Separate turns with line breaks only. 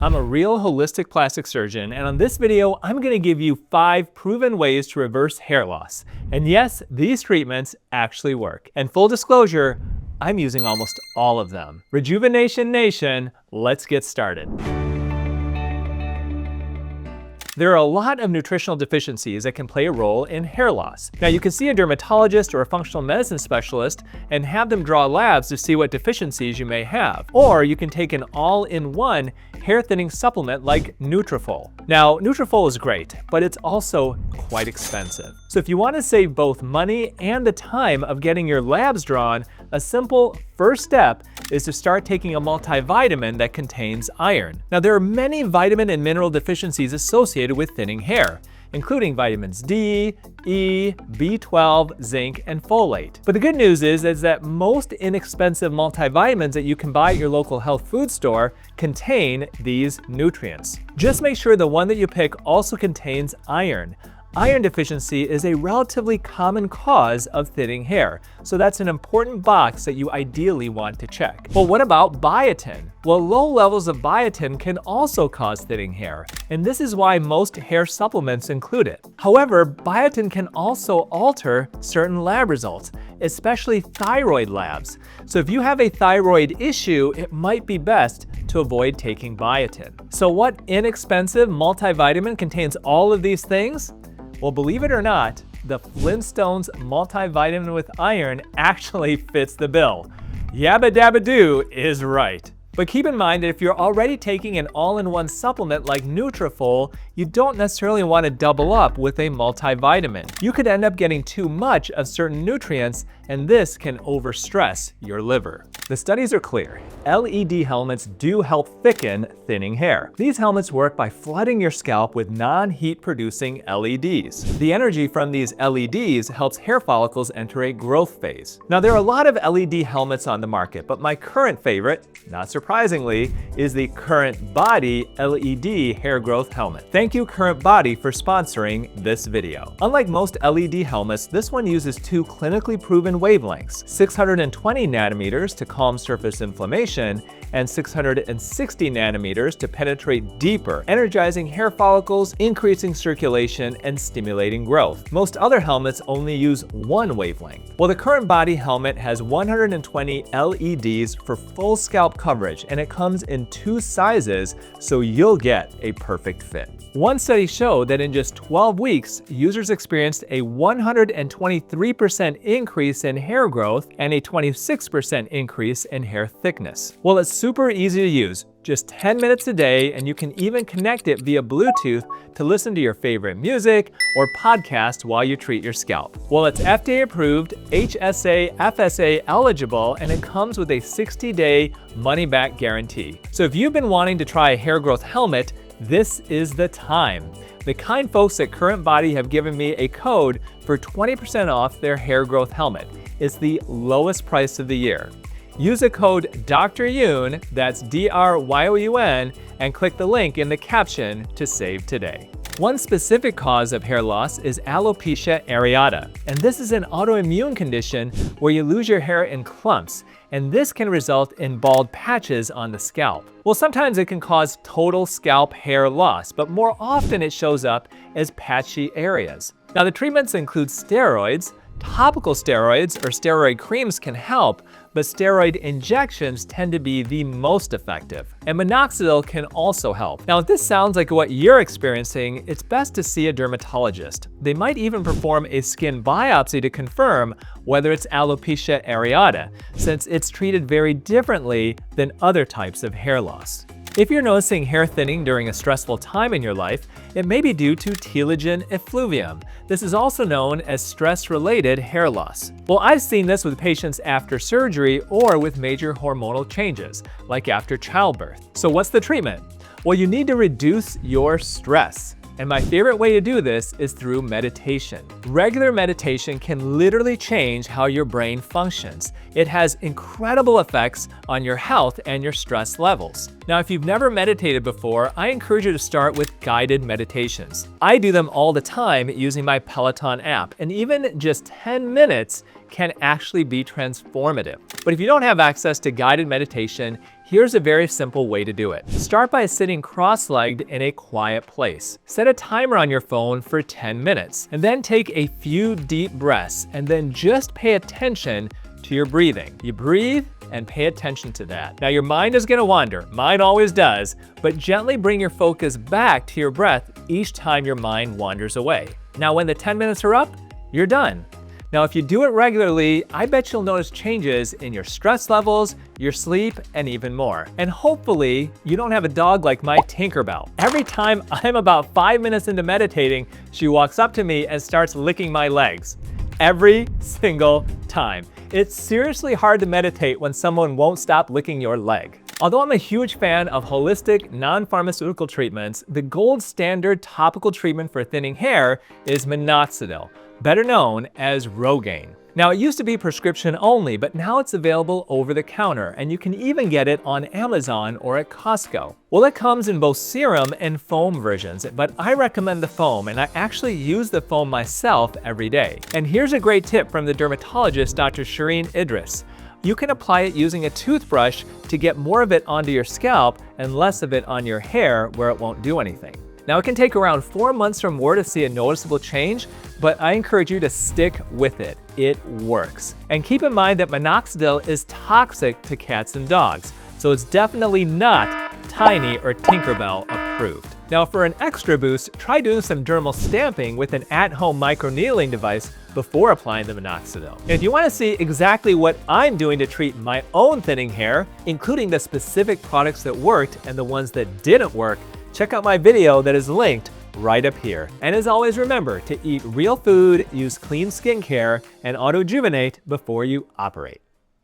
I'm a real holistic plastic surgeon, and on this video, I'm going to give you 5 proven ways to reverse hair loss. And yes, these treatments actually work. And full disclosure, I'm using almost all of them. Rejuvenation Nation, let's get started. There are a lot of nutritional deficiencies that can play a role in hair loss. Now, you can see a dermatologist or a functional medicine specialist and have them draw labs to see what deficiencies you may have. Or you can take an all-in-one hair thinning supplement like Nutrafol. Now, Nutrafol is great, but it's also quite expensive. So if you want to save both money and the time of getting your labs drawn, a simple first step is to start taking a multivitamin that contains iron. Now, there are many vitamin and mineral deficiencies associated with thinning hair, including vitamins D, E, B12, zinc, and folate. But the good news is that most inexpensive multivitamins that you can buy at your local health food store contain these nutrients. Just make sure the one that you pick also contains iron. Iron deficiency is a relatively common cause of thinning hair, so that's an important box that you ideally want to check. Well, what about biotin? Well, low levels of biotin can also cause thinning hair, and this is why most hair supplements include it. However, biotin can also alter certain lab results, especially thyroid labs. So if you have a thyroid issue, it might be best to avoid taking biotin. So what inexpensive multivitamin contains all of these things? Well, believe it or not, the Flintstones multivitamin with iron actually fits the bill. Yabba dabba doo is right. But keep in mind that if you're already taking an all-in-one supplement like Nutrafol, you don't necessarily want to double up with a multivitamin. You could end up getting too much of certain nutrients, and this can overstress your liver. The studies are clear. LED helmets do help thicken thinning hair. These helmets work by flooding your scalp with non-heat producing LEDs. The energy from these LEDs helps hair follicles enter a growth phase. Now, there are a lot of LED helmets on the market, but my current favorite, not surprisingly, is the Current Body LED hair growth helmet. Thank you, Current Body, for sponsoring this video. Unlike most LED helmets, this one uses 2 clinically proven wavelengths, 620 nanometers to calm surface inflammation and 660 nanometers to penetrate deeper, energizing hair follicles, increasing circulation, and stimulating growth. Most other helmets only use 1 wavelength. Well, the Current Body helmet has 120 LEDs for full scalp coverage, and it comes in 2 sizes, so you'll get a perfect fit. One study showed that in just 12 weeks, users experienced a 123% increase in hair growth and a 26% increase in hair thickness. Well, it's super easy to use. Just 10 minutes a day, and you can even connect it via Bluetooth to listen to your favorite music or podcast while you treat your scalp. Well, it's FDA approved, HSA, FSA eligible, and it comes with a 60-day money-back guarantee. So if you've been wanting to try a hair growth helmet, this is the time. The kind folks at Current Body have given me a code for 20% off their hair growth helmet. It's the lowest price of the year. Use the code Dr. Youn, that's DRYOUN, and click the link in the caption to save today. One specific cause of hair loss is alopecia areata, and this is an autoimmune condition where you lose your hair in clumps, and this can result in bald patches on the scalp. Well, sometimes it can cause total scalp hair loss, but more often it shows up as patchy areas. Now, the treatments include steroids. Topical steroids or steroid creams can help, but steroid injections tend to be the most effective. And minoxidil can also help. Now, if this sounds like what you're experiencing, it's best to see a dermatologist. They might even perform a skin biopsy to confirm whether it's alopecia areata, since it's treated very differently than other types of hair loss. If you're noticing hair thinning during a stressful time in your life, it may be due to telogen effluvium. This is also known as stress-related hair loss. Well, I've seen this with patients after surgery or with major hormonal changes, like after childbirth. So what's the treatment? Well, you need to reduce your stress. And my favorite way to do this is through meditation. Regular meditation can literally change how your brain functions. It has incredible effects on your health and your stress levels. Now, if you've never meditated before, I encourage you to start with guided meditations. I do them all the time using my Peloton app, and even just 10 minutes can actually be transformative. But if you don't have access to guided meditation, Here's a very simple way to do it. Start by sitting cross-legged in a quiet place. Set a timer on your phone for 10 minutes, and then take a few deep breaths, and then just pay attention to your breathing. You breathe and pay attention to that. Now your mind is gonna wander, mine always does, but gently bring your focus back to your breath each time your mind wanders away. Now when the 10 minutes are up, you're done. Now if you do it regularly, I bet you'll notice changes in your stress levels, your sleep, and even more. And hopefully, you don't have a dog like my Tinkerbell. Every time I'm about 5 minutes into meditating, she walks up to me and starts licking my legs. Every single time. It's seriously hard to meditate when someone won't stop licking your leg. Although I'm a huge fan of holistic, non-pharmaceutical treatments, the gold standard topical treatment for thinning hair is minoxidil, better known as Rogaine. Now, it used to be prescription only, but now it's available over the counter, and you can even get it on Amazon or at Costco. Well, it comes in both serum and foam versions, but I recommend the foam, and I actually use the foam myself every day. And here's a great tip from the dermatologist, Dr. Shireen Idris. You can apply it using a toothbrush to get more of it onto your scalp and less of it on your hair where it won't do anything. Now, it can take around 4 months or more to see a noticeable change, but I encourage you to stick with it. It works. And keep in mind that minoxidil is toxic to cats and dogs, so it's definitely not Tiny or Tinkerbell approved. Now, for an extra boost, try doing some dermal stamping with an at-home microneedling device before applying the minoxidil. And if you want to see exactly what I'm doing to treat my own thinning hair, including the specific products that worked and the ones that didn't work, check out my video that is linked right up here. And as always, remember to eat real food, use clean skincare, and auto-rejuvenate before you operate.